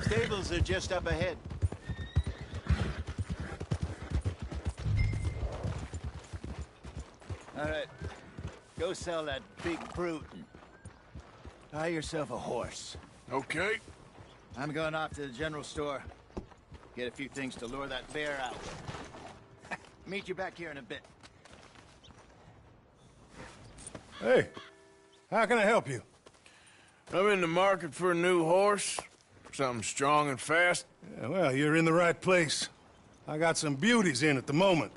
Stables are just up ahead. All right, go sell that big brute and buy yourself a horse. Okay. I'm going off to the general store. Get a few things to lure that bear out. Meet you back here in a bit. Hey, how can I help you? I'm in the market for a new horse. Something strong and fast. Yeah, well, you're in the right place. I got some beauties in at the moment.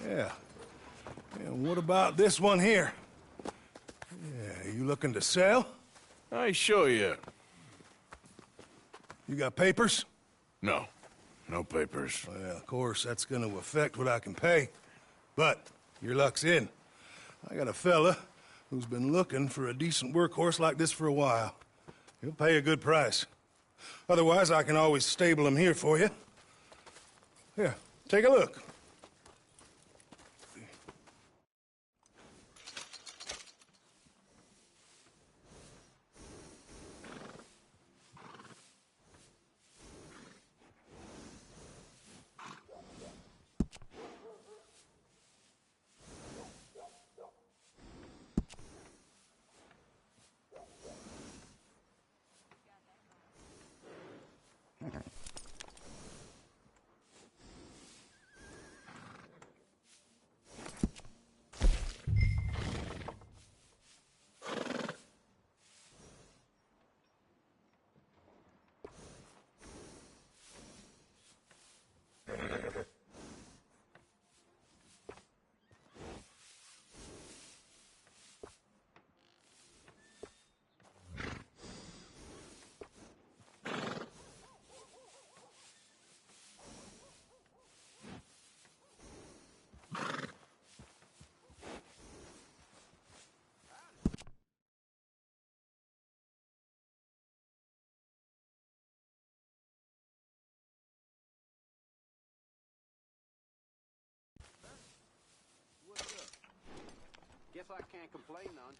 Yeah. And what about this one here? Yeah, you looking to sell? I show you. You got papers? No. No papers. Well, of course, that's gonna affect what I can pay. But your luck's in. I got a fella who's been looking for a decent workhorse like this for a while. He'll pay a good price. Otherwise, I can always stable him here for you. Here, take a look. Guess I can't complain none.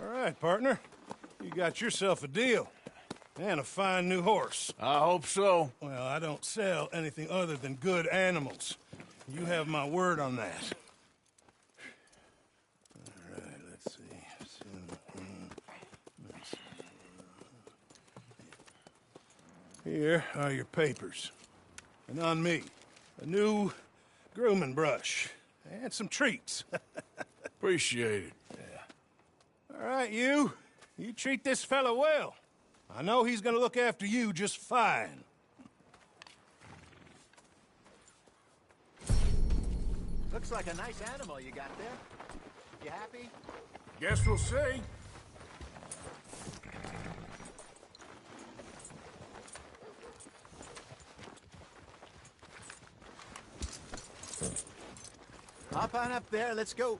All right, partner. You got yourself a deal. And a fine new horse. I hope so. Well, I don't sell anything other than good animals. You have my word on that. All right, let's see. Here are your papers. And on me, a new grooming brush and some treats. Appreciate it. All right, you. You treat this fella well. I know he's gonna look after you just fine. Looks like a nice animal you got there. You happy? Guess we'll see. Hop on up there, let's go.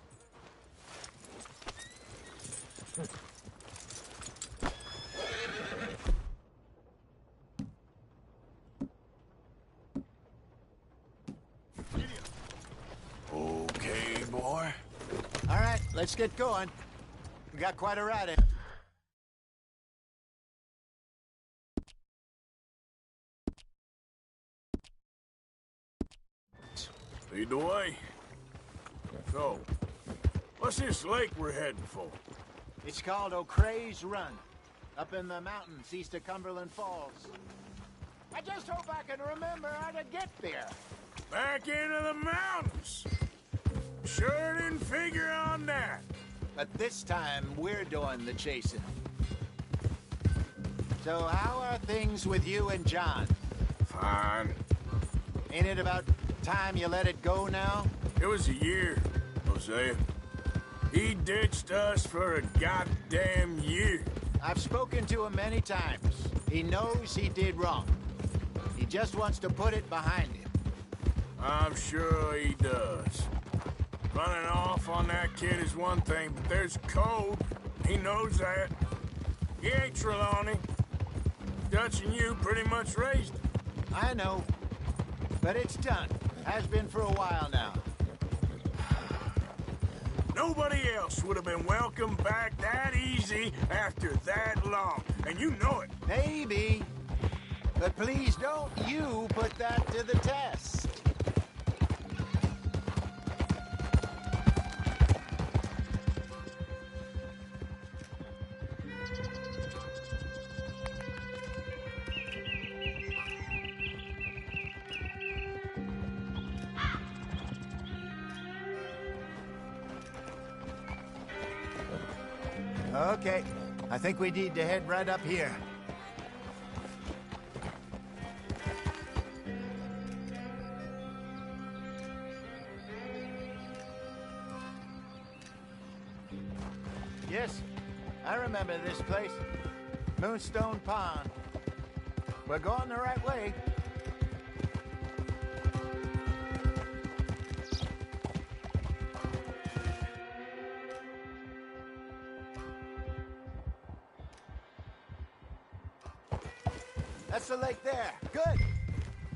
Okay, boy. All right, let's get going. We got quite a ride in. Lead the way. So, what's this lake we're heading for? It's called O'Creagh's Run, up in the mountains east of Cumberland Falls. I just hope I can remember how to get there. Back into the mountains. Sure didn't figure on that. But this time, we're doing the chasing. So how are things with you and John? Fine. Ain't it about time you let it go now? It was a year, Hosea. He ditched us for a goddamn year. I've spoken to him many times. He knows he did wrong. He just wants to put it behind him. I'm sure he does. Running off on that kid is one thing, but there's code. He knows that. He ain't Trelawney. Dutch and you pretty much raised him. I know. But it's done. Has been for a while now. Nobody else would have been welcomed back that easy after that long. And you know it. Maybe. But please don't you put that to the test. Okay, I think we need to head right up here. Yes, I remember this place. Moonstone Pond. We're going the right way. That's the lake there. Good.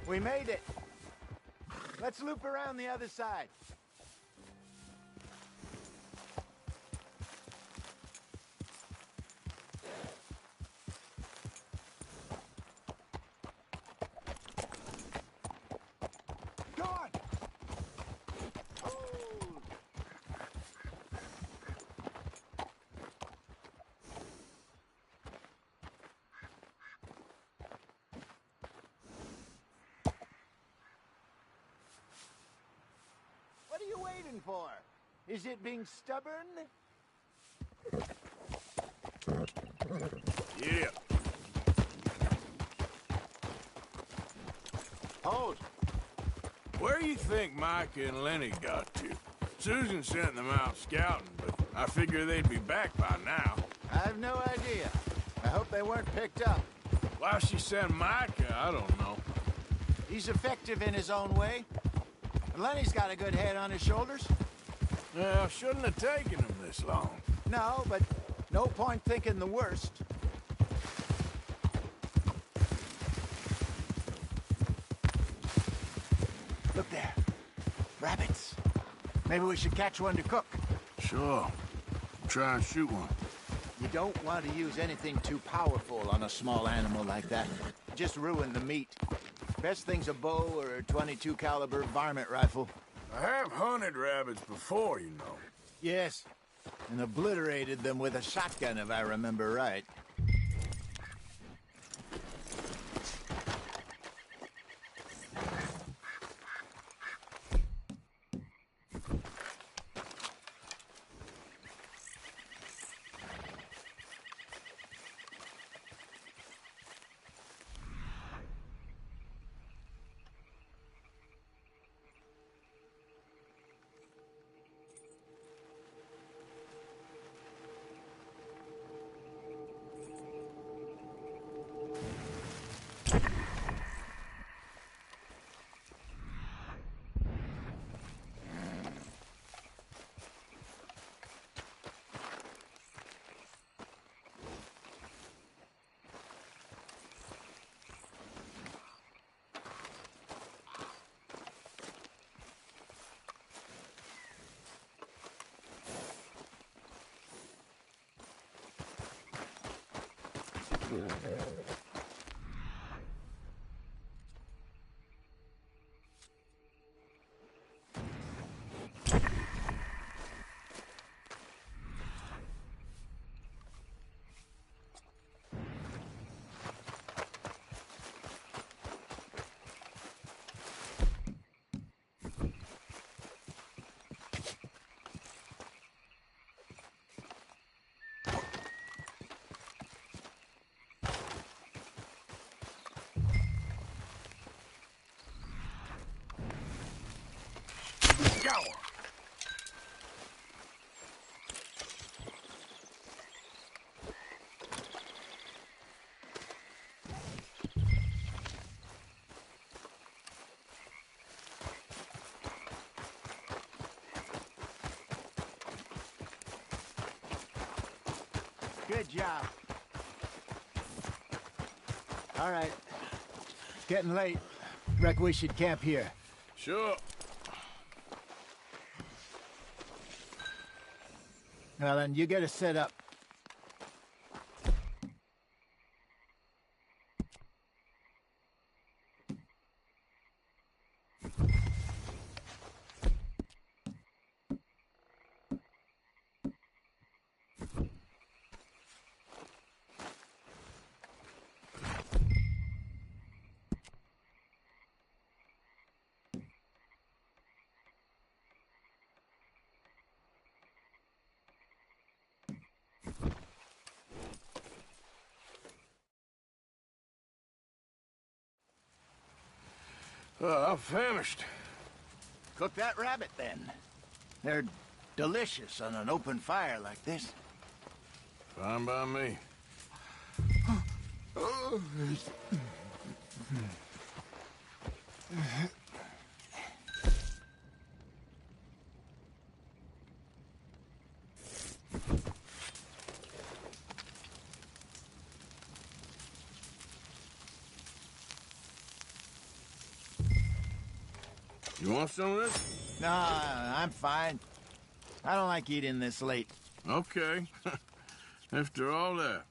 We made it. Let's loop around the other side. Go on. What are you waiting for? Is it being stubborn? Yeah. Hold. Where do you think Micah and Lenny got to? Susan sent them out scouting, but I figure they'd be back by now. I have no idea. I hope they weren't picked up. Why she sent Micah, I don't know. He's effective in his own way. And Lenny's got a good head on his shoulders. Well, shouldn't have taken him this long. No, but no point thinking the worst. Look there. Rabbits. Maybe we should catch one to cook. Sure. Try and shoot one. You don't want to use anything too powerful on a small animal like that. Just ruin the meat. Best thing's a bow or a .22 caliber varmint rifle. I have hunted rabbits before, you know. Yes, and obliterated them with a shotgun, if I remember right. Good job. All right. It's getting late. Reckon we should camp here. Sure. Well, then you get us set up. I'm famished. Cook that rabbit, then. They're delicious on an open fire like this. Fine by me. You want some of this? No, I'm fine. I don't like eating this late. Okay. After all that.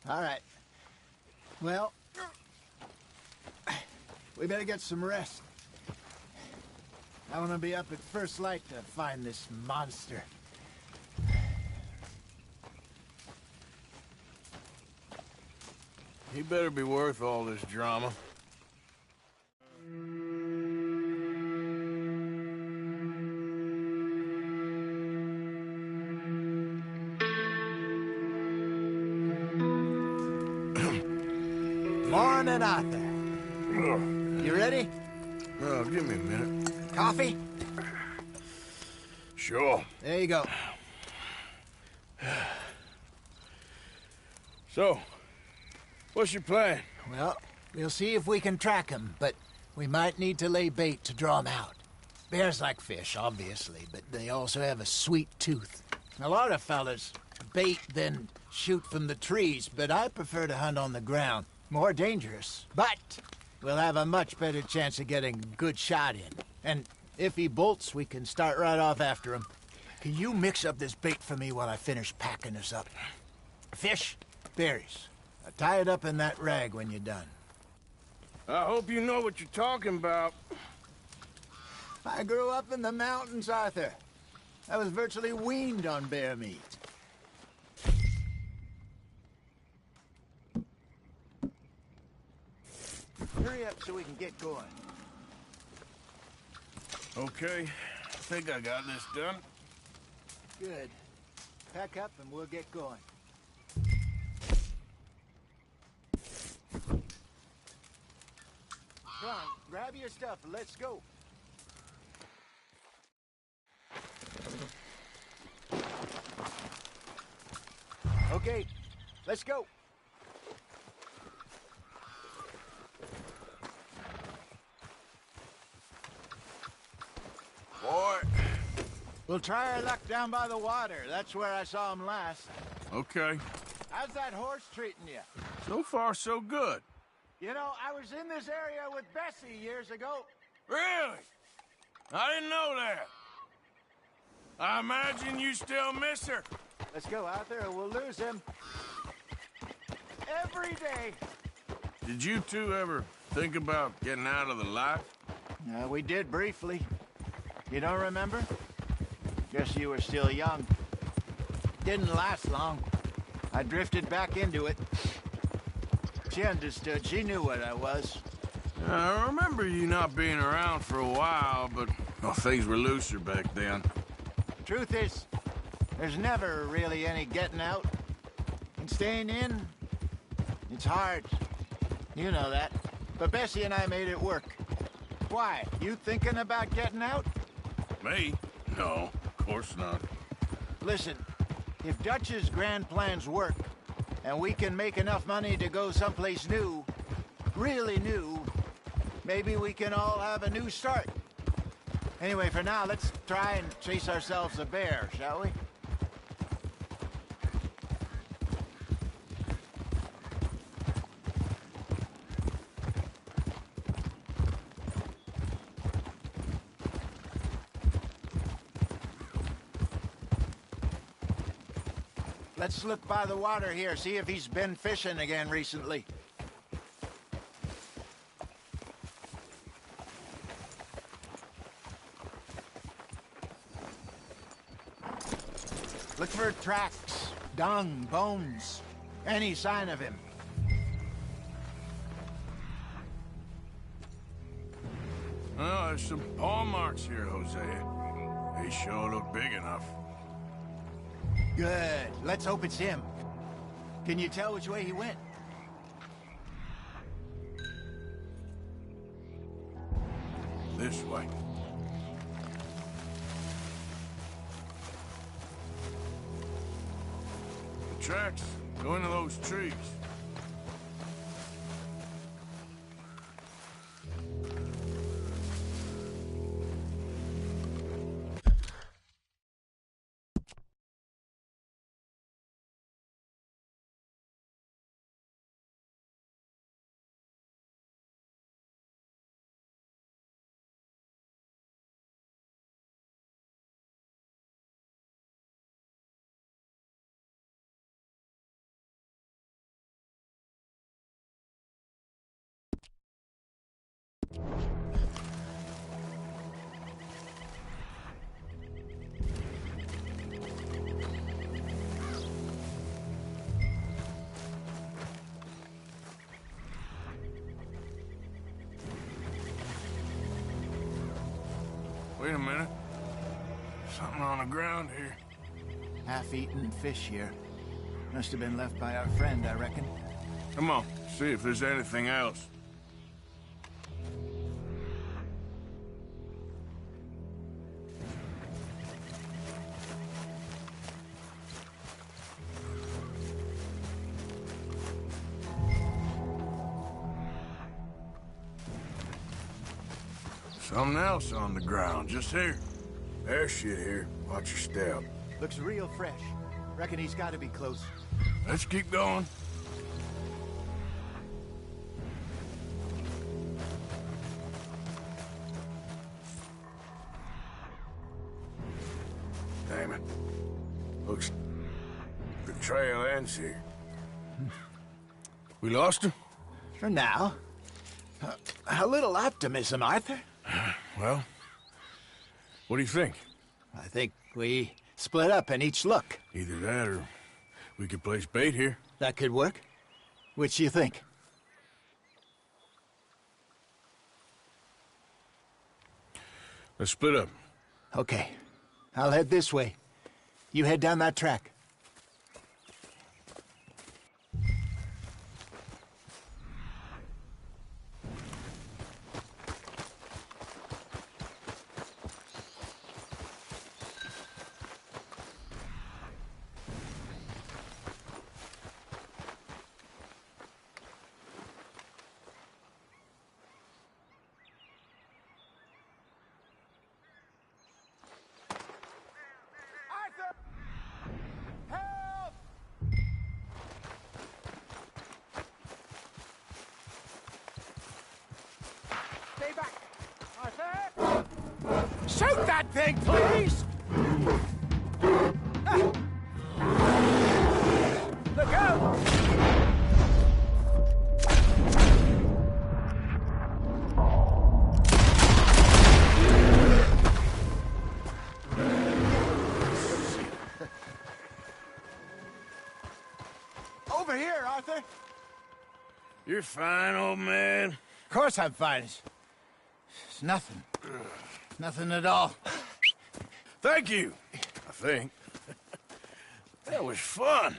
All right. Well, we better get some rest. I want to be up at first light to find this monster. He better be worth all this drama. Morning, Arthur. You ready? Oh, give me a minute. Coffee? Sure. There you go. So, what's your plan? Well, we'll see if we can track him, but we might need to lay bait to draw him out. Bears like fish, obviously, but they also have a sweet tooth. A lot of fellas bait, then shoot from the trees, but I prefer to hunt on the ground. More dangerous, but we'll have a much better chance of getting a good shot in. And if he bolts, we can start right off after him. Can you mix up this bait for me while I finish packing this up? Fish, berries. Tie it up in that rag when you're done. I hope you know what you're talking about. I grew up in the mountains, Arthur. I was virtually weaned on bear meat. Hurry up so we can get going. Okay, I think I got this done. Good. Pack up and we'll get going. Come on, grab your stuff and let's go. Okay, let's go. Boy. We'll try our luck down by the water. That's where I saw him last. Okay. How's that horse treating you? So far, so good. You know, I was in this area with Bessie years ago. Really? I didn't know that. I imagine you still miss her. Let's go out there or we'll lose him. Every day. Did you two ever think about getting out of the life? We did briefly. You don't remember? Guess you were still young. Didn't last long. I drifted back into it. She understood. She knew what I was. I remember you not being around for a while, but well, things were looser back then. Truth is, there's never really any getting out. And staying in, it's hard. You know that. But Bessie and I made it work. Why? You thinking about getting out? Me? No, of course not. Listen, if Dutch's grand plans work, and we can make enough money to go someplace new, really new, maybe we can all have a new start. Anyway, for now, let's try and chase ourselves a bear, shall we? Let's look by the water here, see if he's been fishing again recently. Look for tracks, dung, bones, any sign of him. Oh, there's some paw marks here, Hosea. They sure look big enough. Good. Let's hope it's him. Can you tell which way he went? This way. The tracks go into those trees. Wait a minute. Something on the ground here. Half-eaten fish here. Must have been left by our friend, I reckon. Come on, see if there's anything else. Something else on the ground, just here. There's shit here. Watch your step. Looks real fresh. Reckon he's got to be close. Let's keep going. Damn it. Looks... the trail ends here. We lost him? For now. A little optimism, Arthur. Well, what do you think? I think we split up and each look. Either that or we could place bait here. That could work. Which you think? Let's split up. Okay. I'll head this way. You head down that track. Stay back! Arthur! Shoot that thing, please! Look out! Over here, Arthur! You're fine, old man. Of course I'm fine. It's nothing. Nothing at all. Thank you, I think. That was fun.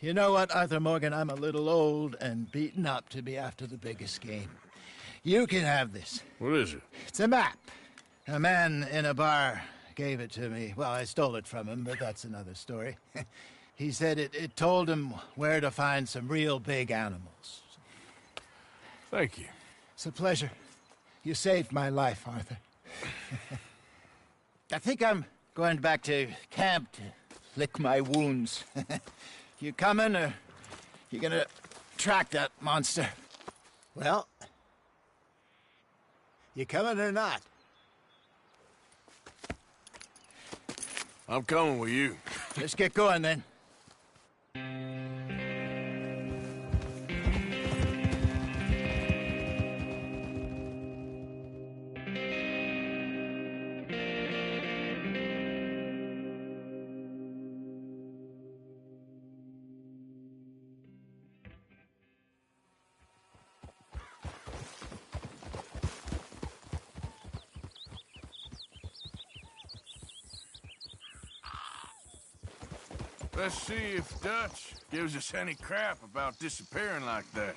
You know what, Arthur Morgan? I'm a little old and beaten up to be after the biggest game. You can have this. What is it? It's a map. A man in a bar gave it to me. Well, I stole it from him, but that's another story. He said it told him where to find some real big animals. Thank you. It's a pleasure. You saved my life, Arthur. I think I'm going back to camp to lick my wounds. You coming, or you gonna track that monster? Well, you coming or not? I'm coming with you. Let's get going, then. Let's see if Dutch gives us any crap about disappearing like that.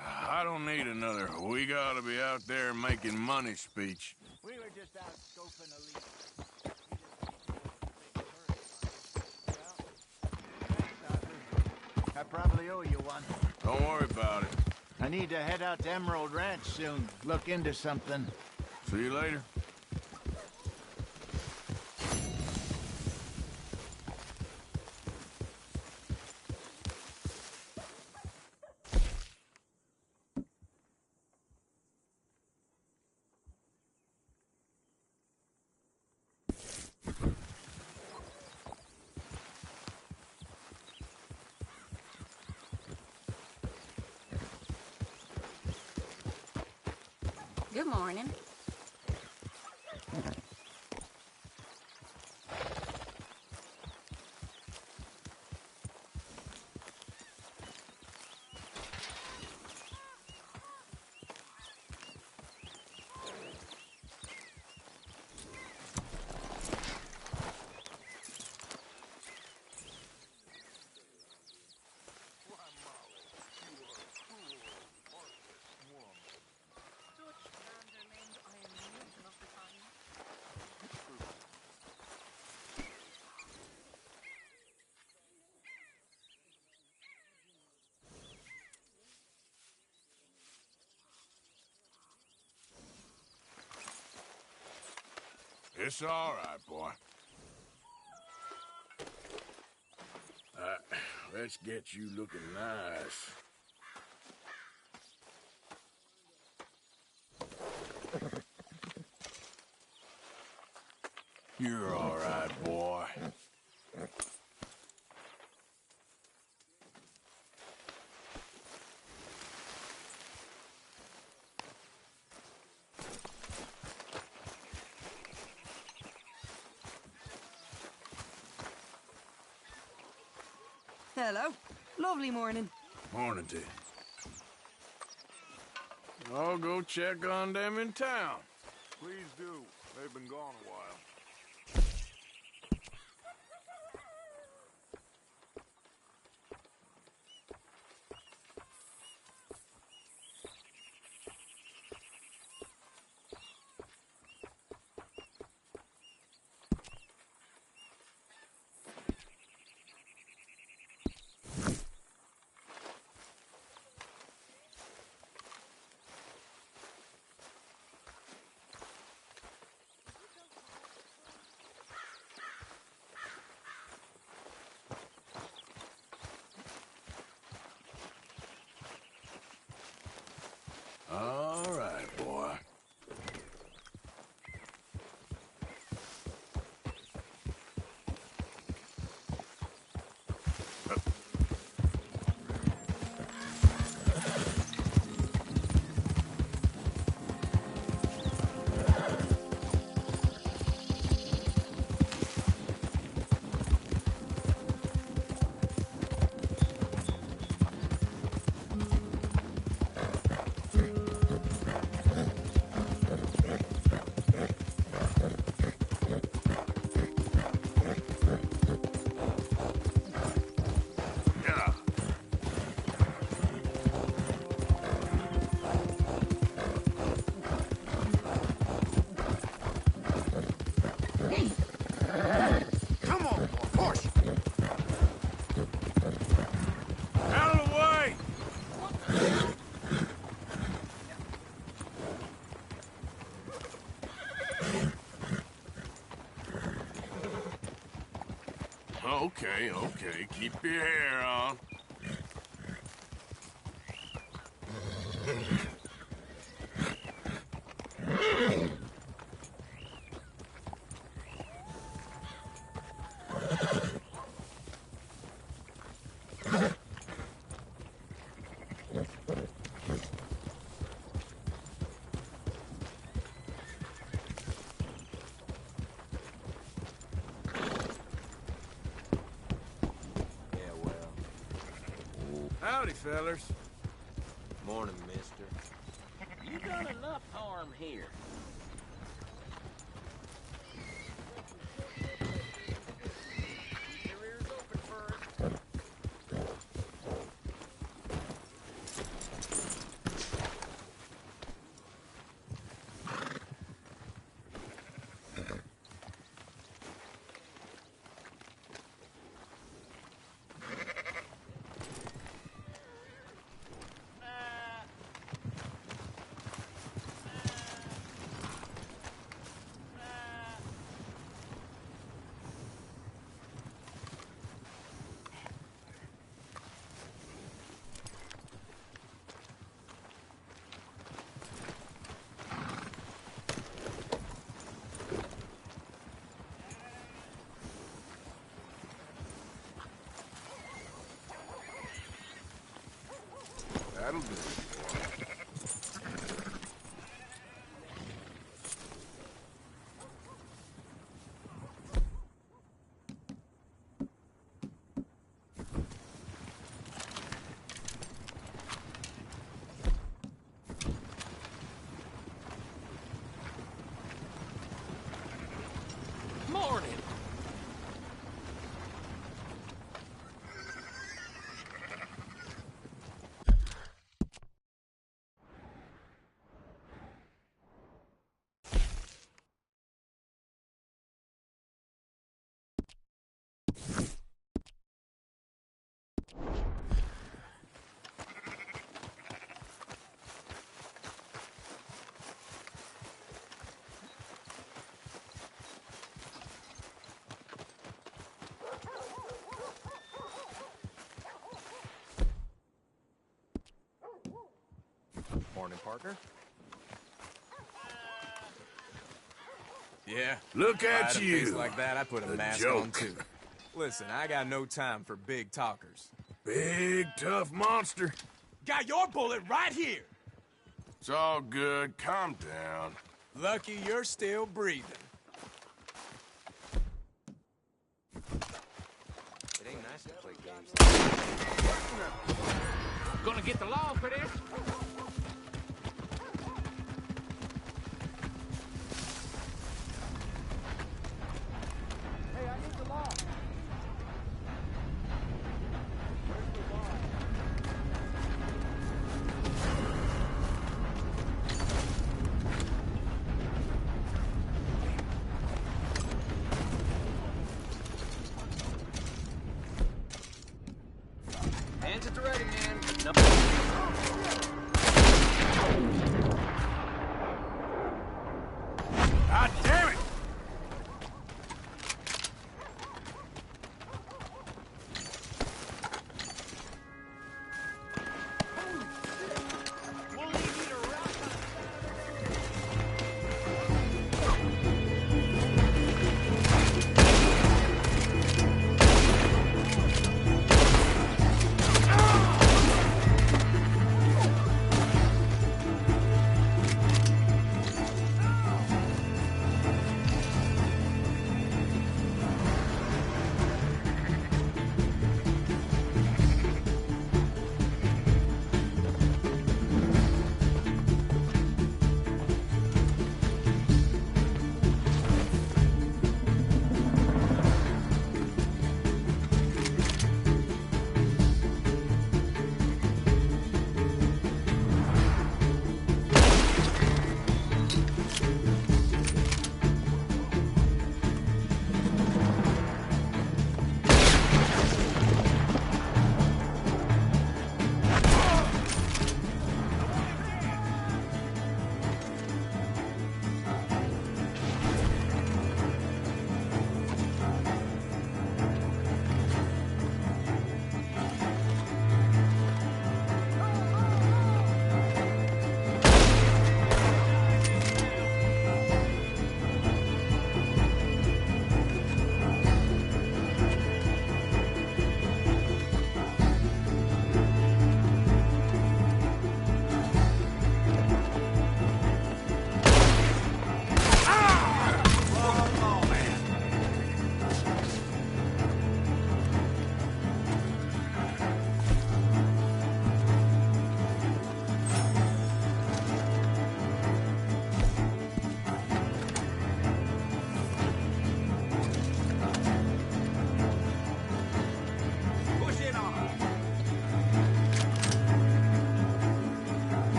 I don't need another "we gotta be out there making money" speech. We were just out scoping a leak. I probably owe you one. Don't worry about it. I need to head out to Emerald Ranch soon. Look into something. See you later. Good morning. It's all right, boy. Let's get you looking nice. You're all right, boy. Hello. Lovely morning. Morning to you. I'll go check on them in town. Please do. They've been gone a while. All right, boy. Yeah. Come on, boy, push! Out of the way! Okay, okay, keep your hair on. Howdy, fellers. Morning, mister. You done enough harm here. Keep your ears open first. That'll do. Morning. Morning, partner. Yeah. Look If I at had a you. face like that, I put a mask joke. on too. Listen, I got no time for big talkers. Big, tough monster. Got your bullet right here. It's all good. Calm down. Lucky you're still breathing. It ain't nice to play games. Gonna get the law for this? at the ready, man. No. God damn it!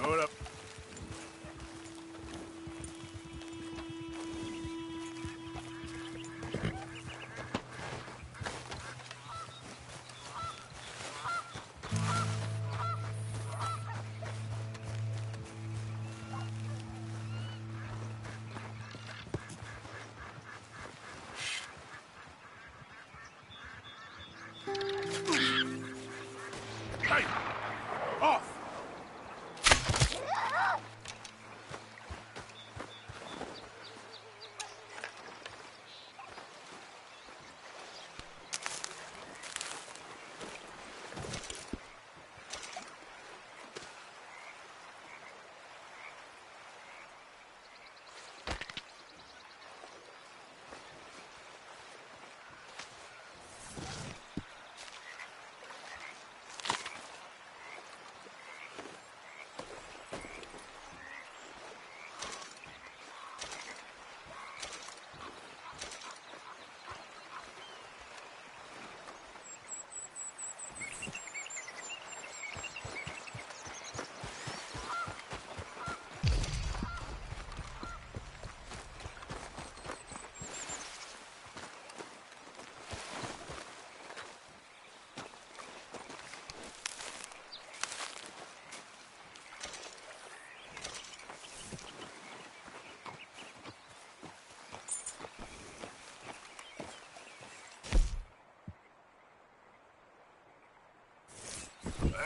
Hold up. Hey! Off!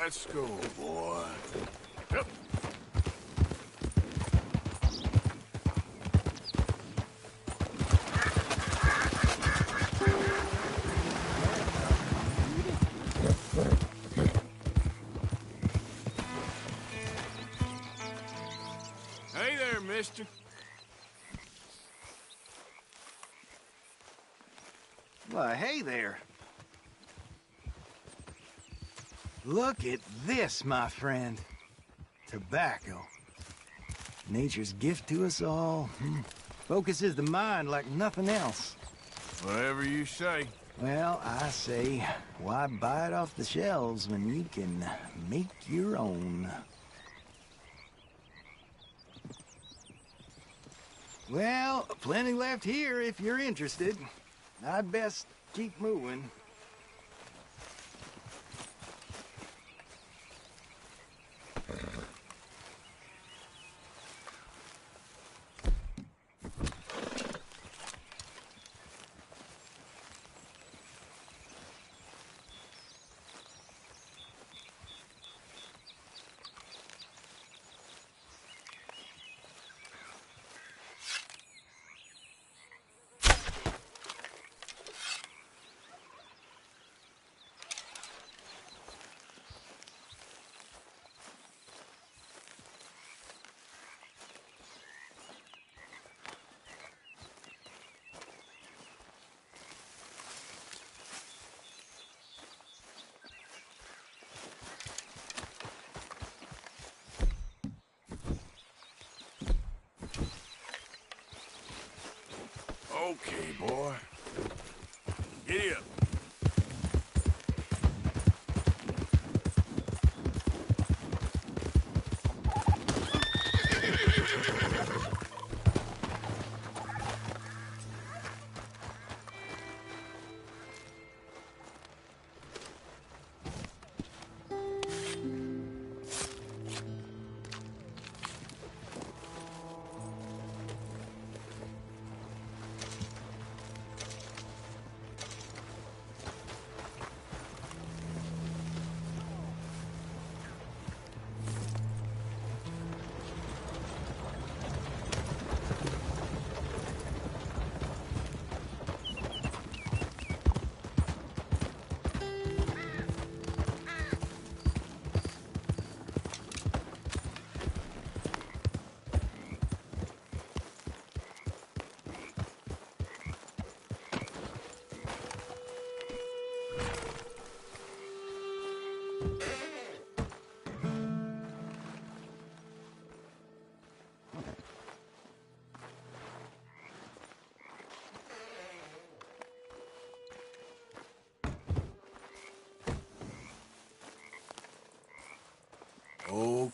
Let's go, boy. Yep. Hey there, mister. Why, hey there. Look at this, my friend. Tobacco. Nature's gift to us all. Focuses the mind like nothing else. Whatever you say. Well, I say, why buy it off the shelves when you can make your own? Well, plenty left here if you're interested. I'd best keep moving. Okay, boy. Giddy up.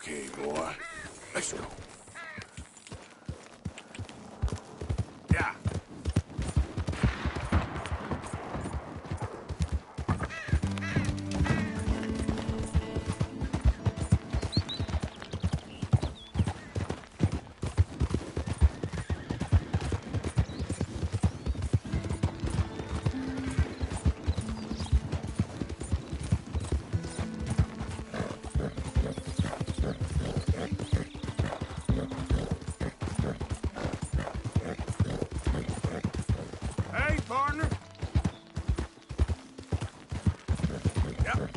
Okay, boy. Let's go. Yeah. Hey, partner. Yep.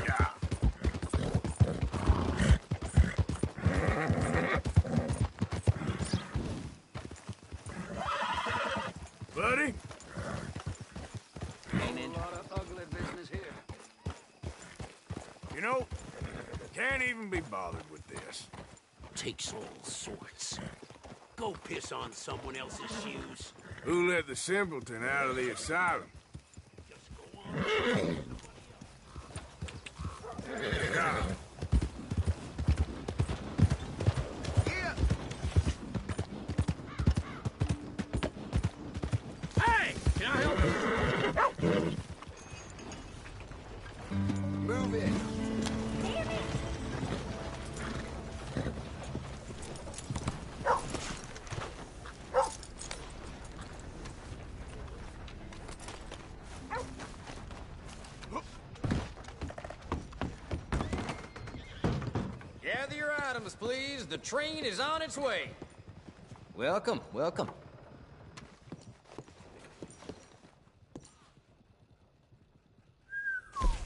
Yeah. Buddy? Ain't a lot of ugly business here. You know, can't even be bothered with this. Takes all sorts. Go piss on someone else's shoes. Who let the simpleton out of the asylum? Just go on. Yeah. Hey! Can I help you? Move it. Gather your items, please. The train is on its way. Welcome, welcome.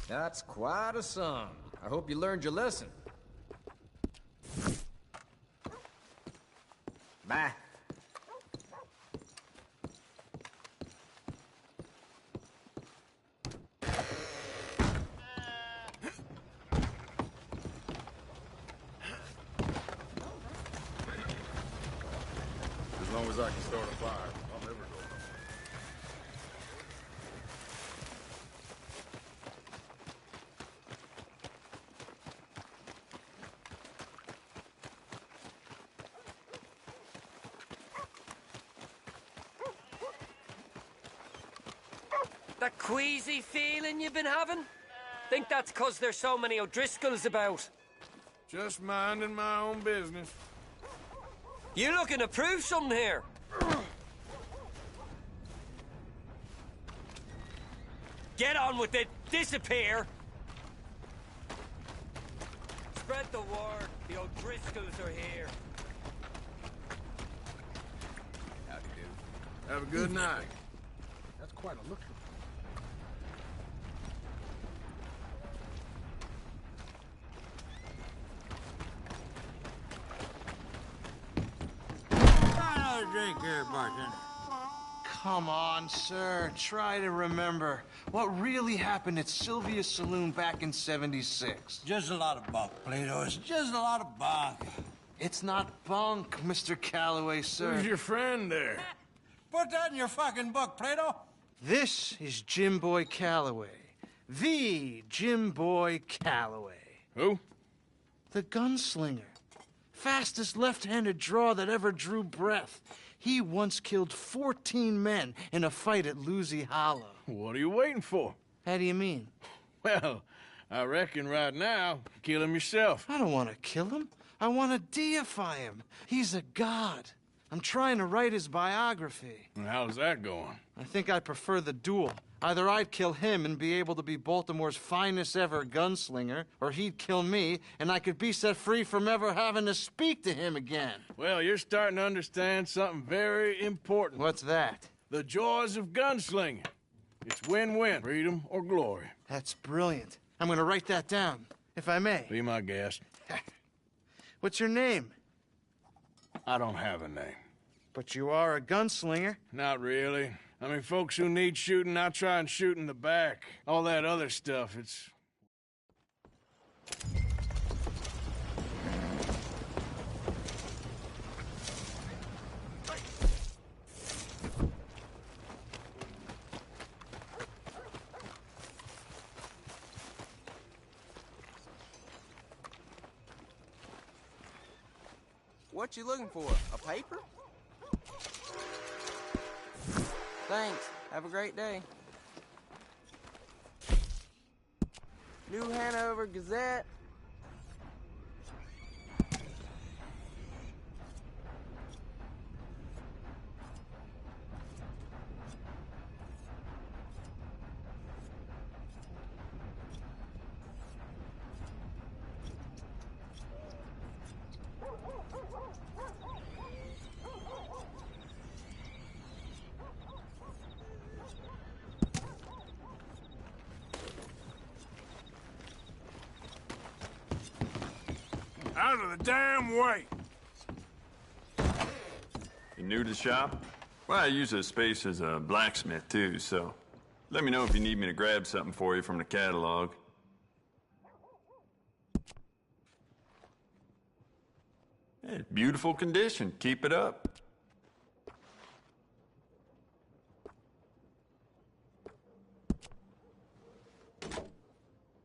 That's quite a song. I hope you learned your lesson. Bye. As long as I can start a fire, I'll never go nowhere. That queasy feeling you've been having? Think that's 'cause there's so many O'Driscolls about. Just minding my own business. You looking to prove something here? Get on with it. Disappear. Spread the word. The O'Driscolls are here. Howdy do. Have a good night. That's quite a look. Another drink here, bartender. Come on, sir. Try to remember what really happened at Sylvia's Saloon back in '76. Just a lot of bunk, Plato. It's just a lot of bunk. It's not bunk, Mr. Calloway, sir. Who's your friend there? Put that in your fucking book, Plato. This is Jim Boy Calloway. The Jim Boy Calloway. Who? The gunslinger. Fastest left-handed draw that ever drew breath. He once killed 14 men in a fight at Lucy Hollow. What are you waiting for? How do you mean? Well, I reckon right now, kill him yourself. I don't want to kill him. I want to deify him. He's a god. I'm trying to write his biography. And how's that going? I think I prefer the duel. Either I'd kill him and be able to be Baltimore's finest ever gunslinger, or he'd kill me and I could be set free from ever having to speak to him again. Well, you're starting to understand something very important. What's that? The joys of gunslinging. It's win-win, freedom or glory. That's brilliant. I'm gonna write that down, if I may. Be my guest. What's your name? I don't have a name. But you are a gunslinger. Not really. I mean, folks who need shooting, I try and shoot in the back. All that other stuff, it's... What you looking for? A paper? Thanks. Have a great day. New Hanover Gazette. Out of the damn way! You new to the shop? Well, I use this space as a blacksmith, too, so let me know if you need me to grab something for you from the catalog. Hey, beautiful condition. Keep it up.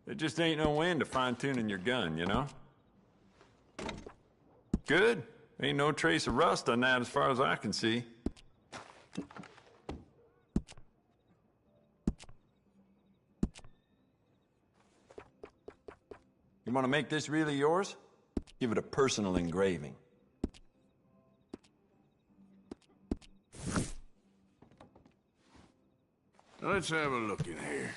There just ain't no wind to fine-tuning your gun, you know? Good. Ain't no trace of rust on that as far as I can see. You want to make this really yours? Give it a personal engraving. Let's have a look in here.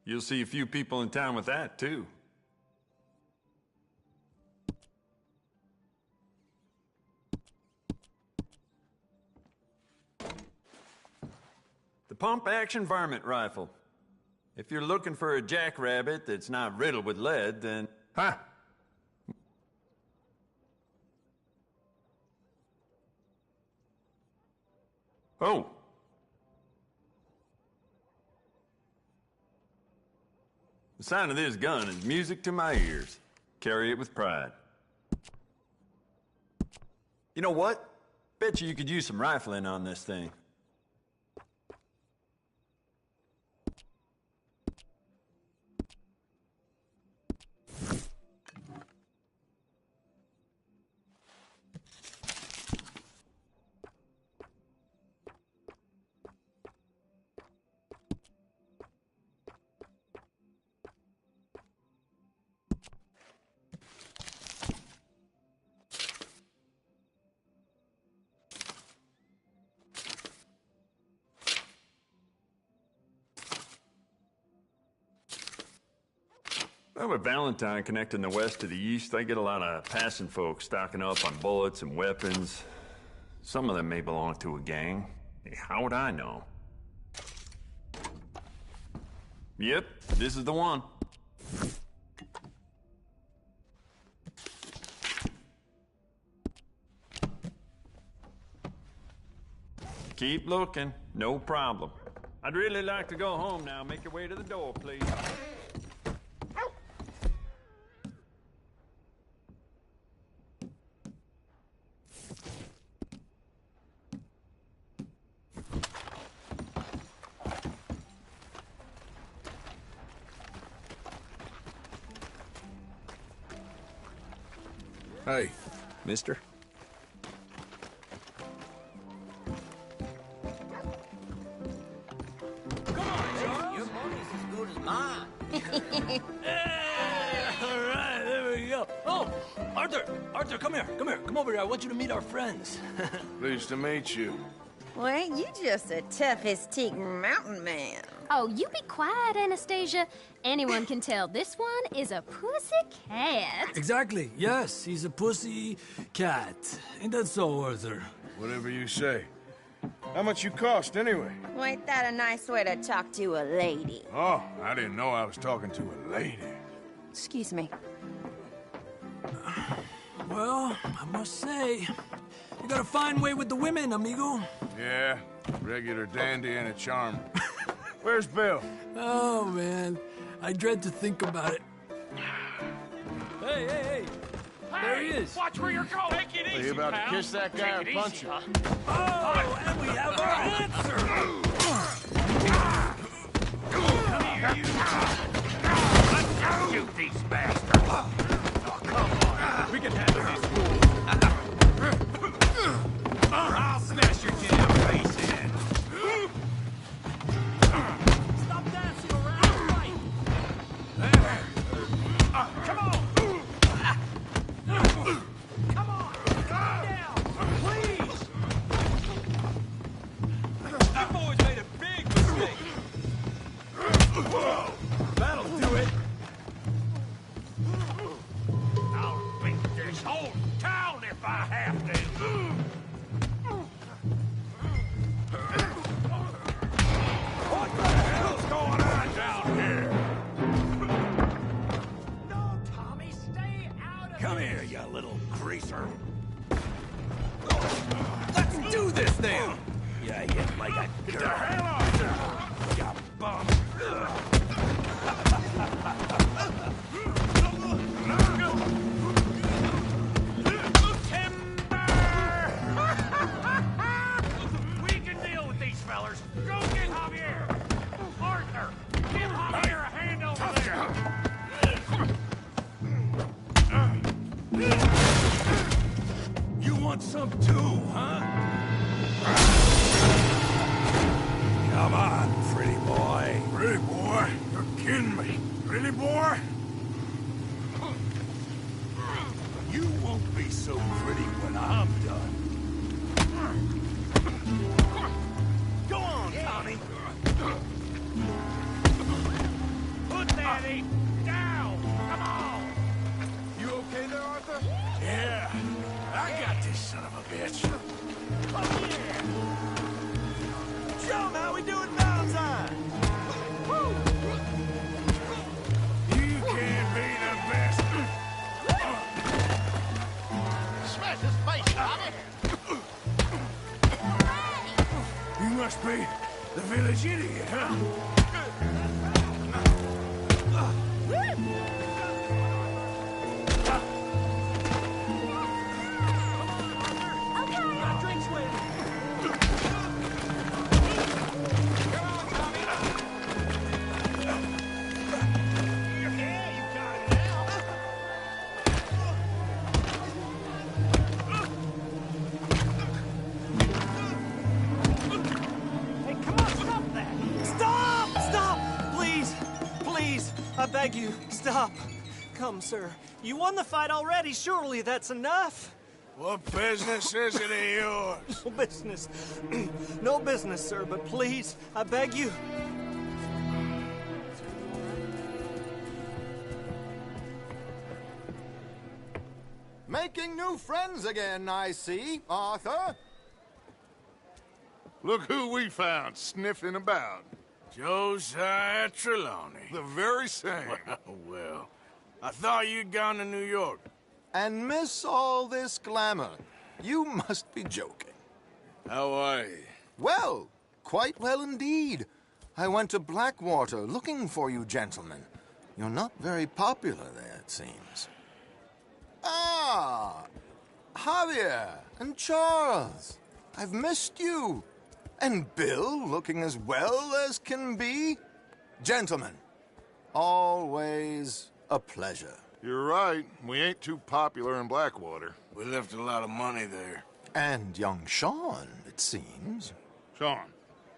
You'll see a few people in town with that, too. The pump-action varmint rifle. If you're looking for a jackrabbit that's not riddled with lead, then... Ha! Oh! The sound of this gun is music to my ears. Carry it with pride. You know what? Bet you could use some rifling on this thing. Well, with Valentine connecting the west to the east, I get a lot of passing folks stocking up on bullets and weapons. Some of them may belong to a gang. Hey, how would I know? Yep, this is the one. Keep looking, no problem. I'd really like to go home now. Make your way to the door, please. Hey. Mister? All right, there we go. Oh, Arthur, come here. Come over here. I want you to meet our friends. Pleased to meet you. Well, ain't you just a tough-as-teak mountain man? Oh, you be quiet, Anastasia. Anyone can tell this one is a pussy cat. Exactly. Yes, he's a pussy cat. Ain't that so, Arthur? Whatever you say. How much you cost, anyway? Well, ain't that a nice way to talk to a lady? Oh, I didn't know I was talking to a lady. Excuse me. Well, I must say, you got a fine way with the women, amigo. Yeah, regular dandy and a charm. Where's Bill? Oh, man. I dread to think about it. Hey! There he is. Watch where you're going. Take it easy, Are you about pal. to kiss that guy or punch him? Oh, and we have our answer. Come here, you. Let's shoot these bastards. Oh, come on. We can handle these fools. I'll smash your damn face in. Stop dancing around, right? Come on. Come on. Calm down. Please. You boys made a big mistake. Whoa. That'll do it. I'll beat this whole town if I have to. What the hell's going on down here? No, Tommy, stay out of Come here, you little greaser. Let's do this then. Yeah, like a Get the hell off! You bum. We can deal with these fellers. Go get Javier. Arthur, give Javier a hand over there. You want some too, huh? Come on, pretty boy. Pretty boy? You're kidding me. Pretty boy? You won't be so pretty when I'm done. Go on, Tommy. Put that eight down. Come on. You okay there, Arthur? Yeah, I got this son of a bitch. Oh, yeah. Show 'em how we do it Valentine. You can't be the best. Smash his face, Tommy! You must be the village idiot, huh? Drinks with. Hey, come on, stop that. Stop! Please, I beg you, stop. Come, sir. You won the fight already. Surely that's enough. What business is it of yours? No business. No business, sir, but please, I beg you. Making new friends again, I see, Arthur. Look who we found sniffing about. Josiah Trelawney. The very same. Well, I thought you'd gone to New York. And miss all this glamour. You must be joking. How are you? Well, quite well indeed. I went to Blackwater looking for you gentlemen. You're not very popular there, it seems. Ah, Javier and Charles. I've missed you. And Bill looking as well as can be. Gentlemen, always a pleasure. You're right. We ain't too popular in Blackwater. We left a lot of money there. And young Sean, it seems. Sean,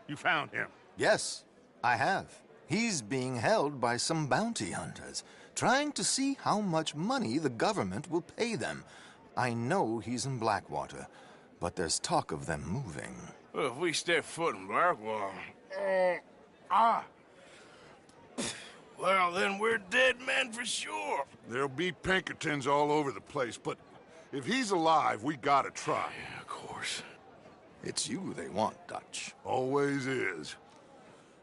you found him. Yes, I have. He's being held by some bounty hunters, trying to see how much money the government will pay them. I know he's in Blackwater, but there's talk of them moving. Well, if we step foot in Blackwater... well, then we're dead men for sure. There'll be Pinkertons all over the place, but if he's alive, we gotta try. Yeah, of course. It's you they want, Dutch. Always is.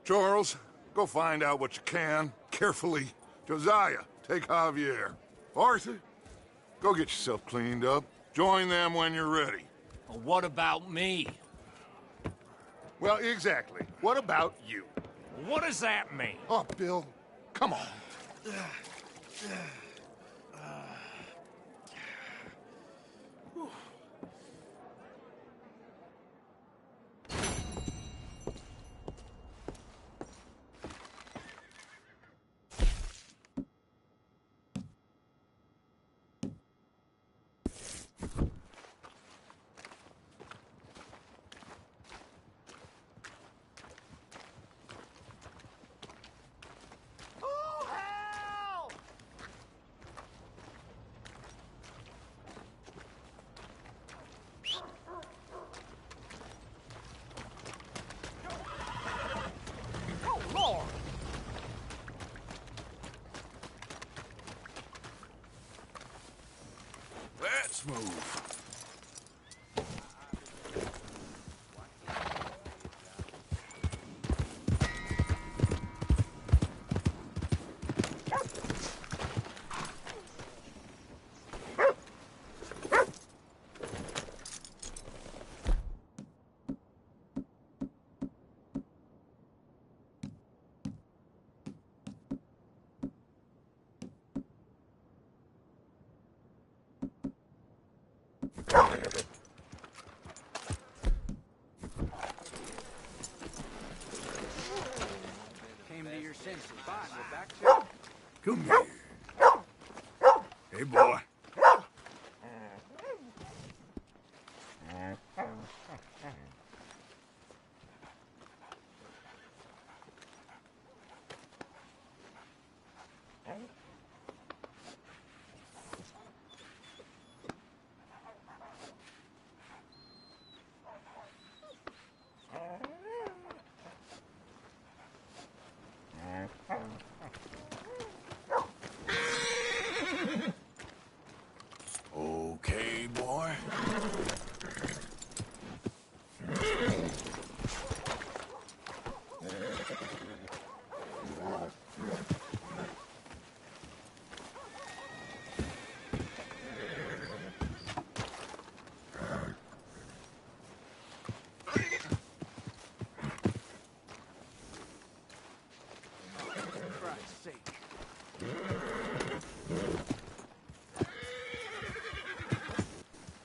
Charles, go find out what you can, carefully. Josiah, take Javier. Arthur, go get yourself cleaned up. Join them when you're ready. Well, what about me? Well, exactly. What about you? What does that mean? Oh, Bill, come on. Let's move. Came to your senses. Fine, we're back to... Come here. Hey, boy. Okay, boy.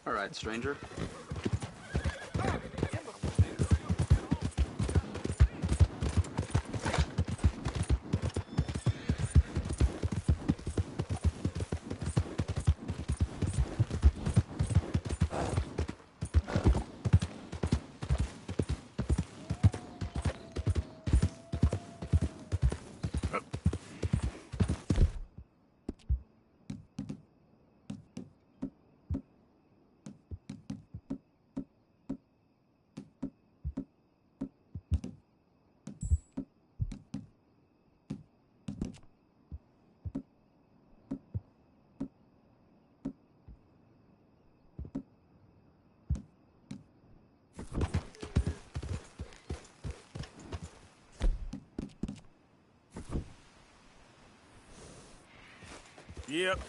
All right, stranger. Yep.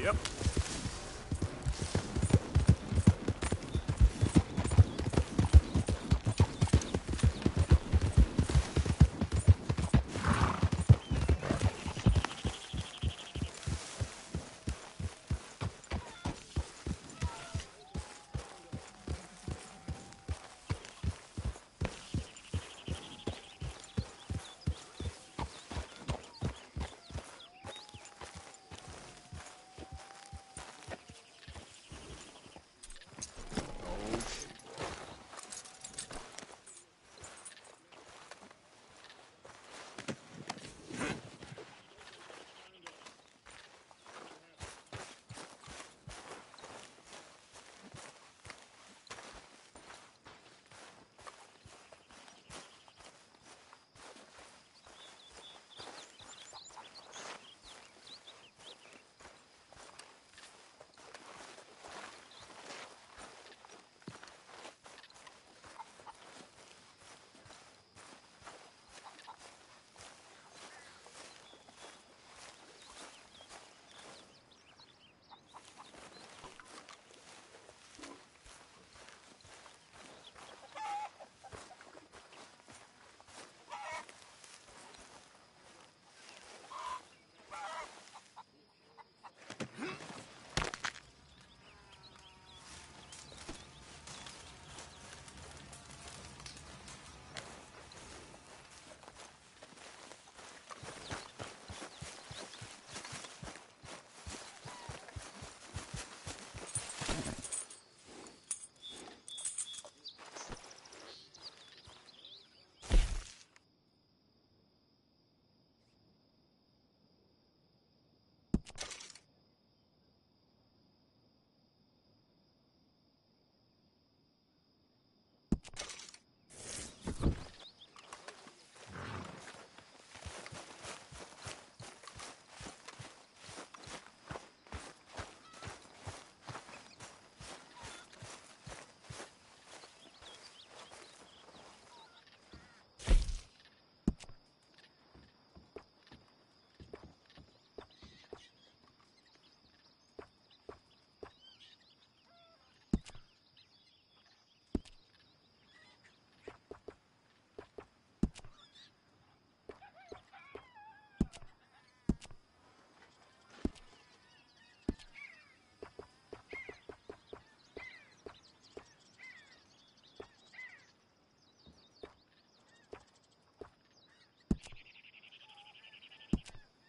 Yep.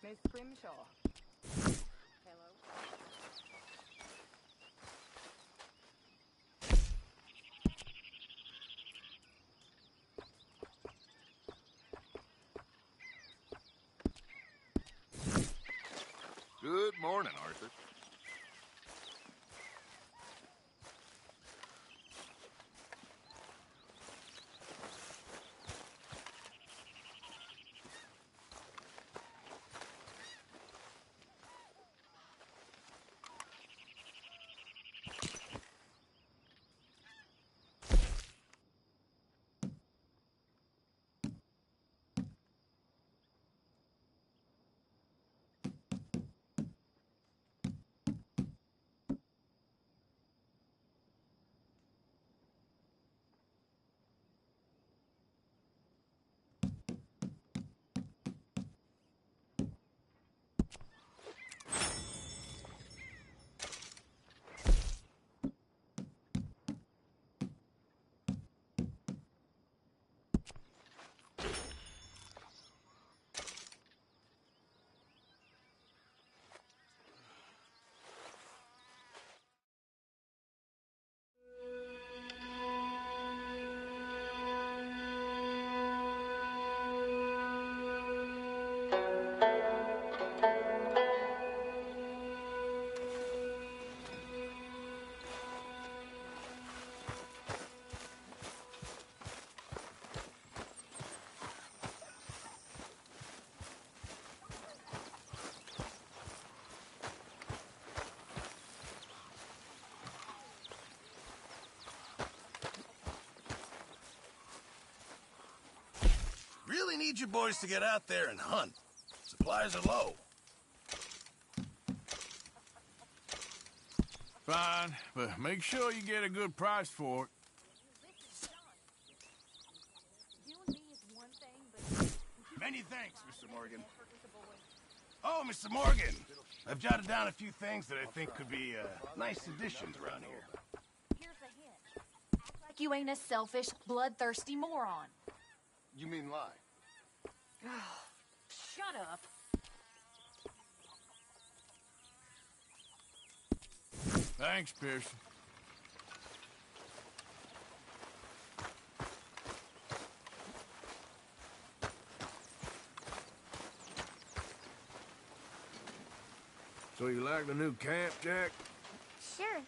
Miss Grimshaw. Hello. Good morning, Arthur. really need you boys to get out there and hunt. Supplies are low. Fine, but make sure you get a good price for it. Many thanks, Mr. Morgan. Oh, Mr. Morgan, I've jotted down a few things that I think could be nice additions around here. Here's a hint. Act like you ain't a selfish, bloodthirsty moron. You mean lie? Shut up. Thanks, Pearson. So you like the new camp, Jack? Sure.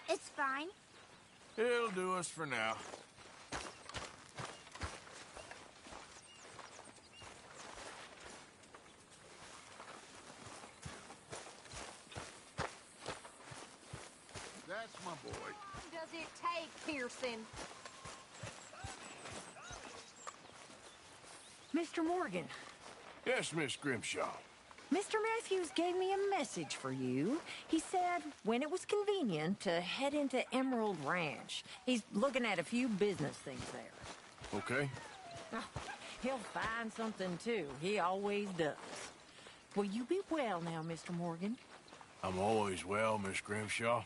It's fine. It'll do us for now. That's my boy. How long does it take, Pearson? Mr. Morgan, Yes, Miss Grimshaw. Mr. Matthews gave me a message for you. He said when it was convenient to head into Emerald Ranch. He's looking at a few business things there. Okay. Oh, he'll find something, too. He always does. Will you be well now, Mr. Morgan? I'm always well, Miss Grimshaw.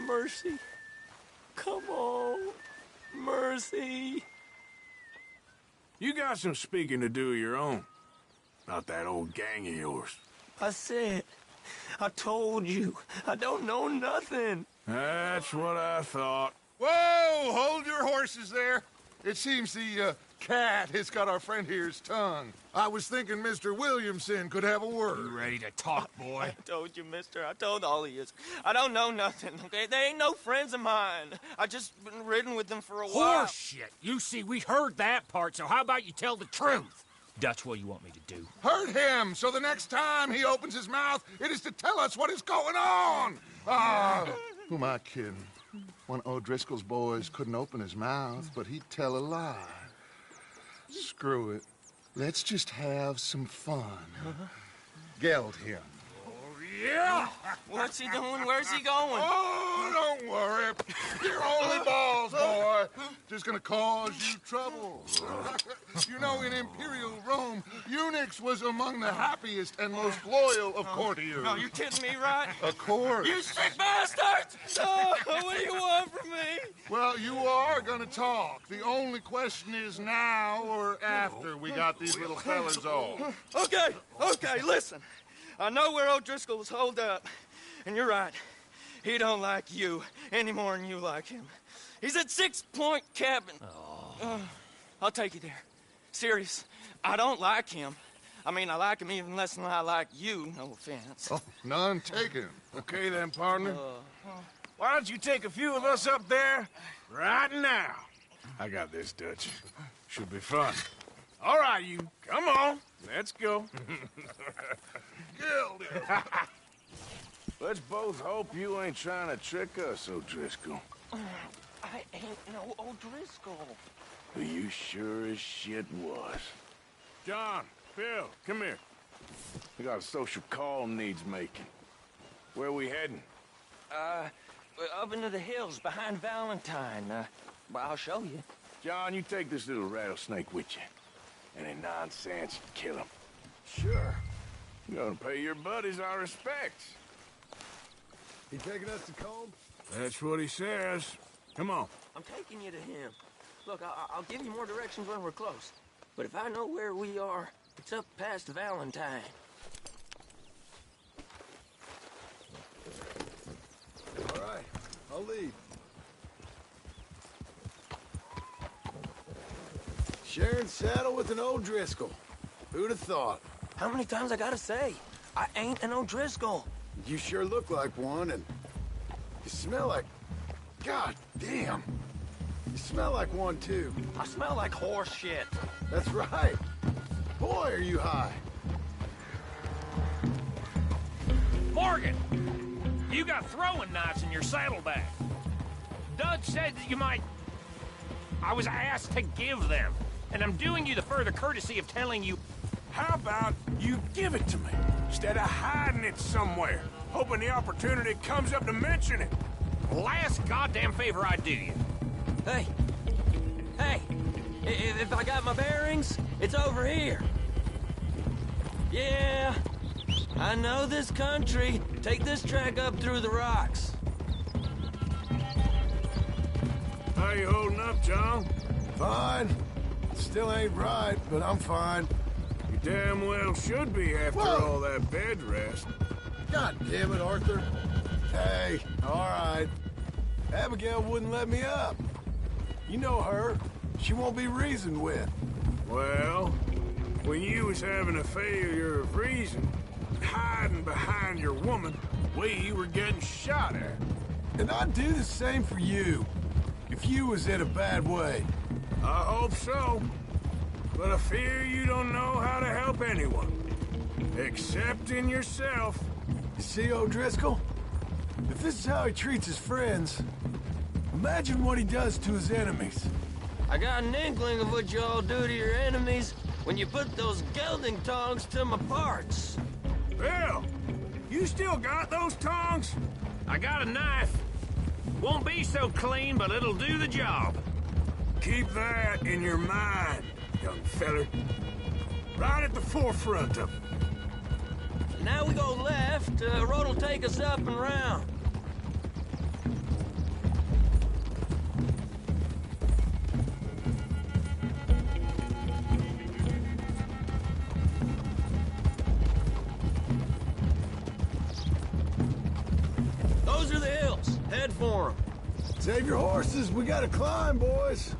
Mercy. Come on. Mercy. You got some speaking to do of your own. Not that old gang of yours. I said, I told you, I don't know nothing. That's what I thought. Whoa! Hold your horses there. It seems the cat has got our friend here's tongue. I was thinking Mr. Williamson could have a word. You ready to talk, boy? I told you, mister. I told all of you. I don't know nothing, okay? They ain't no friends of mine. I just been ridden with them for a while. Horseshit. You see, we heard that part, so how about you tell the truth? That's what you want me to do. Hurt him, so the next time he opens his mouth, it is to tell us what is going on. Who am I kidding? One of O'Driscoll's boys couldn't open his mouth, but he'd tell a lie. Screw it. Let's just have some fun. Geld him. Yeah! What's he doing? Where's he going? Oh, don't worry. You're only balls, boy. Just gonna cause you trouble. You know, in Imperial Rome, eunuchs was among the happiest and most loyal of courtiers. No, you're kidding me, right? Of course. You sick bastards! Oh, what do you want from me? Well, you are gonna talk. The only question is now or after we got these little fellas off. Okay, listen. I know where O'Driscoll was holed up, and you're right. He don't like you any more than you like him. He's at 6 Point Cabin. I'll take you there. Serious, I don't like him. I mean, I like him even less than I like you, no offense. Oh, none taken. Okay then, partner. Why don't you take a few of us up there right now? I got this, Dutch. Should be fun. All right, you. Come on. Let's go. Let's both hope you ain't trying to trick us, O'Driscoll. I ain't no O'Driscoll. But you sure as shit was. John, Phil, come here. We got a social call needs making. Where are we heading? Up into the hills behind Valentine. Well, I'll show you. John, you take this little rattlesnake with you. Any nonsense, kill him. Sure. You're gonna pay your buddies our respects. He taking us to Combe? That's what he says. Come on. I'm taking you to him. Look, I'll give you more directions when we're close. But if I know where we are, it's up past Valentine. All right, I'll lead. Sharing saddle with an O'Driscoll. Who'd have thought? How many times I gotta say? I ain't an O'Driscoll. You sure look like one, and you smell like... God damn. You smell like one, too. I smell like horse shit. That's right. Boy, are you high. Morgan! You got throwing knives in your saddlebag. Dud said that you might... I was asked to give them, and I'm doing you the further courtesy of telling you... How about you give it to me, instead of hiding it somewhere, hoping the opportunity comes up to mention it? Last goddamn favor I do you. Hey! Hey! If I got my bearings, it's over here. Yeah, I know this country. Take this track up through the rocks. How you holding up, John? Fine. Still ain't right, but I'm fine. You damn well should be after all that bed rest. God damn it, Arthur. Hey, all right. Abigail wouldn't let me up. You know her. She won't be reasoned with. Well, when you was having a failure of reason, hiding behind your woman, we were getting shot at. And I'd do the same for you, if you was in a bad way. I hope so. But I fear you don't know how to help anyone. Except in yourself. You see, O'Driscoll? If this is how he treats his friends, imagine what he does to his enemies. I got an inkling of what you all do to your enemies when you put those gelding tongs to my parts. Bill, you still got those tongs? I got a knife. Won't be so clean, but it'll do the job. Keep that in your mind, young feller. Right at the forefront of it. Now we go left, road will take us up and round. Those are the hills. Head for them. Save your horses. We gotta climb, boys.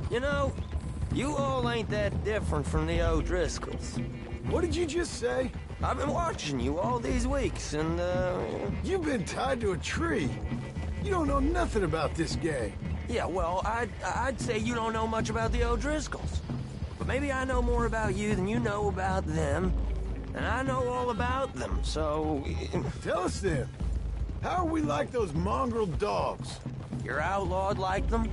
You know, you all ain't that different from the O'Driscolls. What did you just say? I've been watching you all these weeks, and, You've been tied to a tree. You don't know nothing about this gang. Yeah, well, I'd say you don't know much about the O'Driscolls. But maybe I know more about you than you know about them. And I know all about them, so... Tell us then. How are we like those mongrel dogs? You're outlawed like them.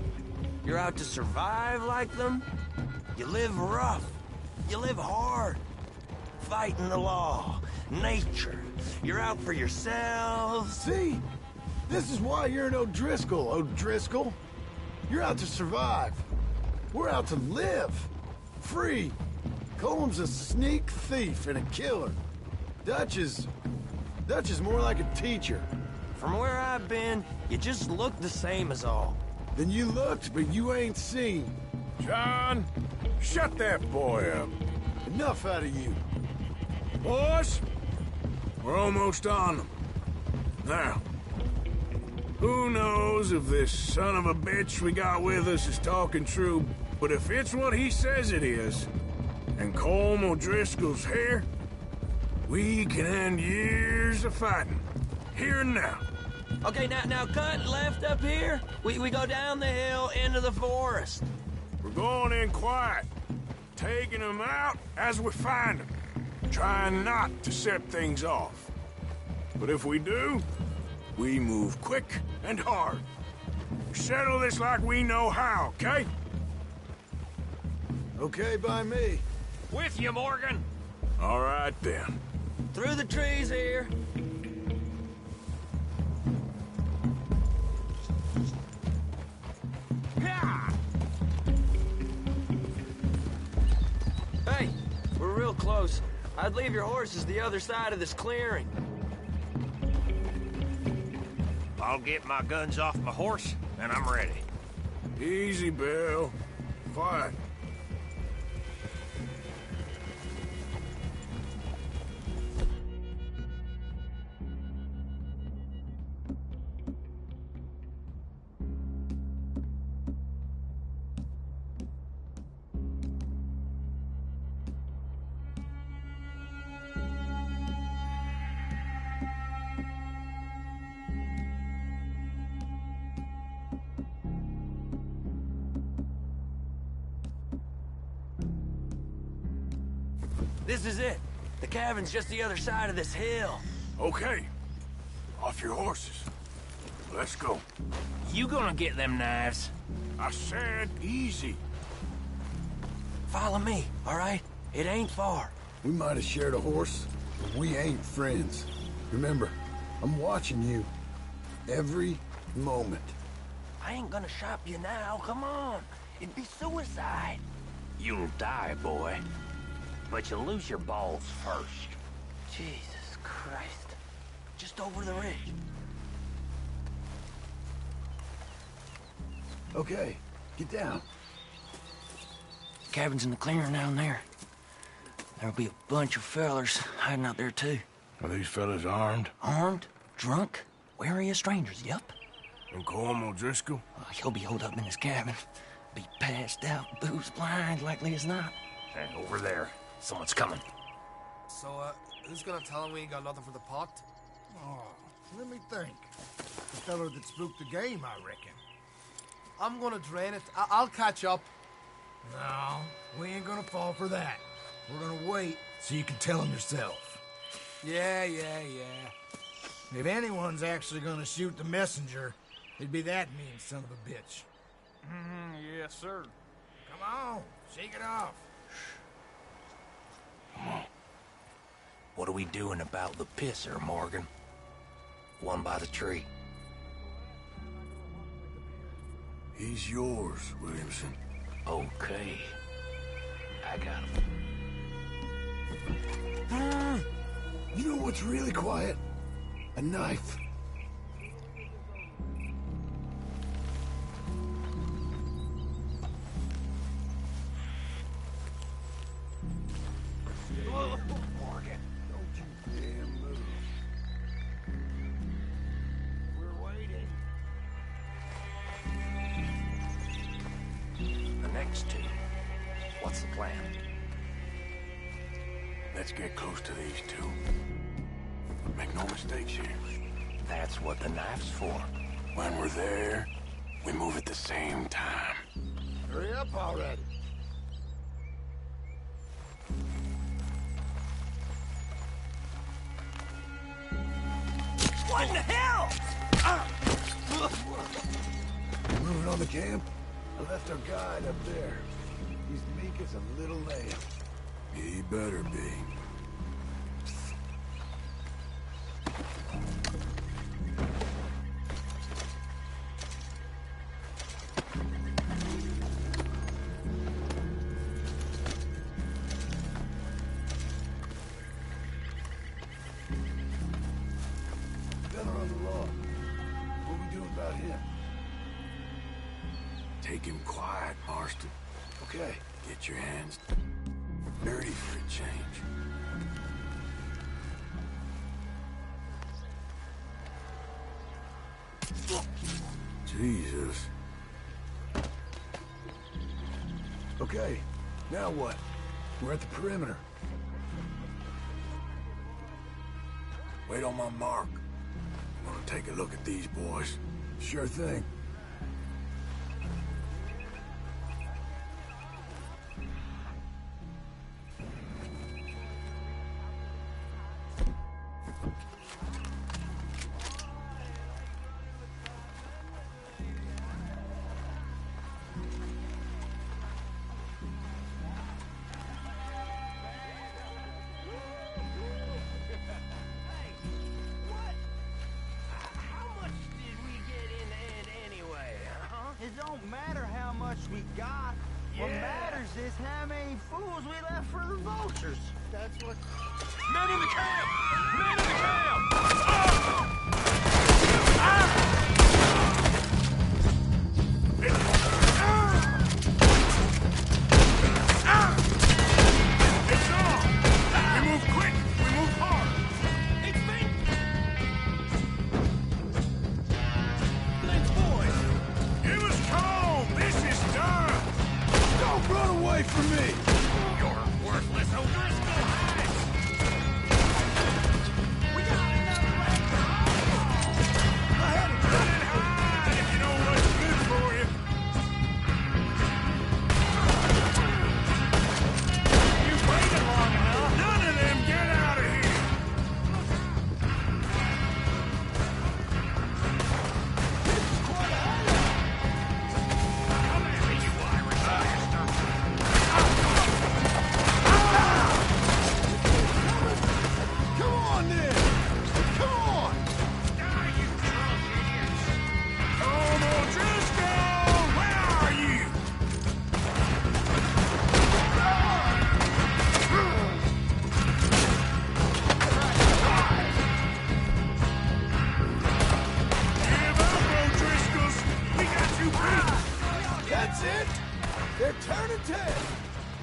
You're out to survive like them. You live rough. You live hard. Fighting the law. Nature. You're out for yourselves. See? This is why you're an O'Driscoll, O'Driscoll. You're out to survive. We're out to live. Free. Colm's a sneak thief and a killer. Dutch is more like a teacher. From where I've been, you just look the same as all. Then you looked, but you ain't seen. John, shut that boy up. Enough out of you. Boys, we're almost on them. Now, who knows if this son of a bitch we got with us is talking true, but if it's what he says it is, and Colm O'Driscoll's here, we can end years of fighting, here and now. Okay, now cut left up here. We go down the hill into the forest. We're going in quiet, taking them out as we find them, trying not to set things off. But if we do, we move quick and hard. We settle this like we know how, okay? Okay by me. With you, Morgan. All right, then. Through the trees here. Hey, we're real close. I'd leave your horses the other side of this clearing. I'll get my guns off my horse, and I'm ready. Easy, Bill. Quiet. This is it. The cabin's just the other side of this hill. Okay. Off your horses. Let's go. You gonna get them knives? I said easy. Follow me, all right? It ain't far. We might have shared a horse, but we ain't friends. Remember, I'm watching you. Every moment. I ain't gonna shop you now, come on. It'd be suicide. You'll die, boy. But you'll lose your balls first. Jesus Christ. Just over the ridge. Okay, get down. Cabin's in the clearing down there. There'll be a bunch of fellers hiding out there, too. Are these fellas armed? Armed, drunk, wary of strangers, yup. And Colm O'Driscoll? He'll be holed up in his cabin. Be passed out, booze blind, likely as not. And over there, someone's coming. So, who's gonna tell him we ain't got nothing for the pot? Oh, let me think. The fellow that spooked the game, I reckon. I'm gonna drain it. I'll catch up. No, we ain't gonna fall for that. We're gonna wait so you can tell him yourself. Yeah. If anyone's actually gonna shoot the messenger, it'd be that mean son of a bitch. Yes, sir. Come on, shake it off. What are we doing about the pisser, Morgan? One by the tree. He's yours, Williamson. Okay. I got him. You know what's really quiet? A knife. Morgan. Don't you dare move. We're waiting. The next two. What's the plan? Let's get close to these two. Make no mistakes here. That's what the knife's for. When we're there, we move at the same time. Hurry up already. What in the hell? Moving on the camp? I left our guide up there. He's meek as a little lamb. He better be. Feller on the lawn. What we doing about him? Take him quiet, Marston. Okay. Get your hands dirty for a change. Jesus. Okay, now what? We're at the perimeter. Wait on my mark. I'm gonna take a look at these boys. Sure thing. It don't matter how much we got. What matters is how many fools we left for the vultures. That's what... Men in the camp! Men in the camp! It's on! We move quick! We move hard! It's me! Let's boys! Give us Colm! This is done! Don't run away from me! You're worthless O'Driscoll! We got another way! Run and hide if you know what's good for you! You waited long enough!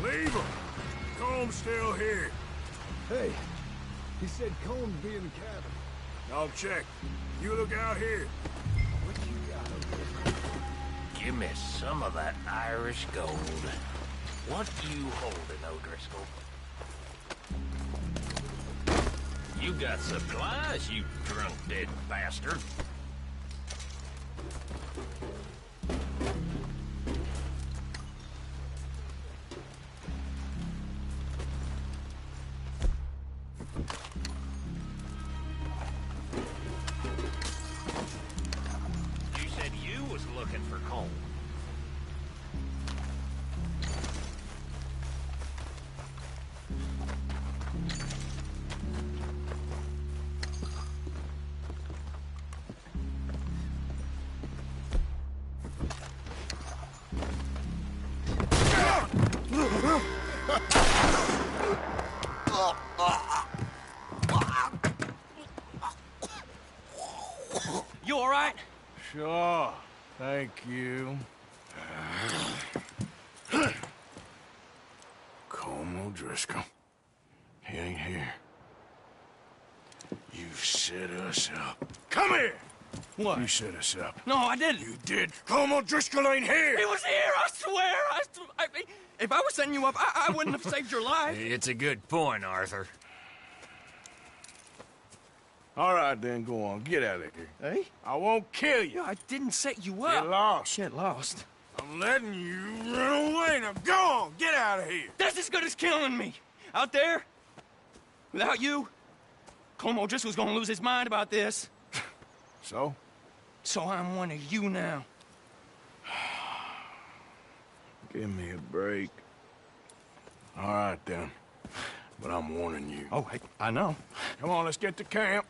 Leave him. Comb's still here. Hey, he said Combs be in the cabin. I'll check. You look out here. What you got over there? Give me some of that Irish gold. What you holding, O'Driscoll? You got supplies, you drunk dead bastard. You said you was looking for Colm. You all right? Sure. Thank you. Colm O'Driscoll. He ain't here. You set us up. Come here! What? You set us up. No, I didn't. You did. Colm O'Driscoll ain't here! He was here, I swear! I mean, if I was setting you up, I wouldn't have saved your life. It's a good point, Arthur. All right, then, go on. Get out of here. Hey? I won't kill you. I didn't set you up. Get lost. Get lost. I'm letting you run away. Now go on. Get out of here. That's as good as killing me. Out there, without you, Colm O'Driscoll's gonna lose his mind about this. So? So I'm one of you now. Give me a break. All right, then. But I'm warning you. Oh, I know. Come on, let's get to camp.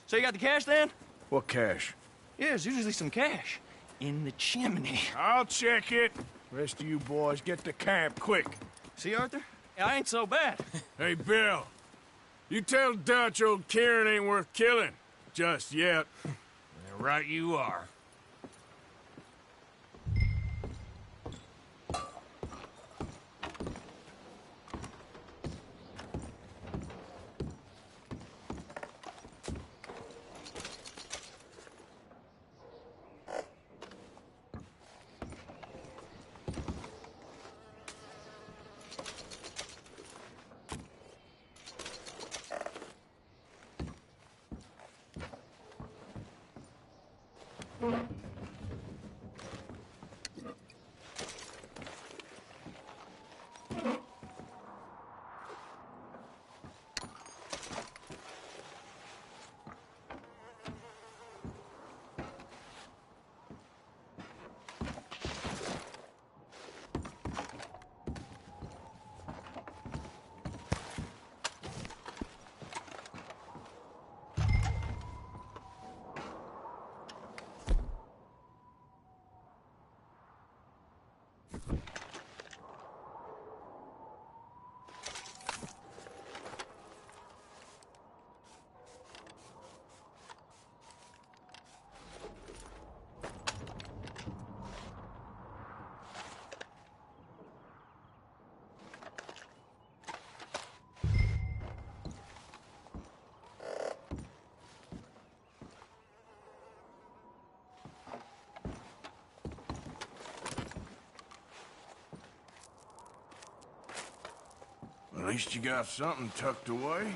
So you got the cash then? What cash? Yeah, there's usually some cash in the chimney. I'll check it. Rest of you boys, get to camp, quick. See, Arthur? I ain't so bad. Hey, Bill. You tell Dutch old Kieran ain't worth killing. Just yet. Right you are. At least you got something tucked away.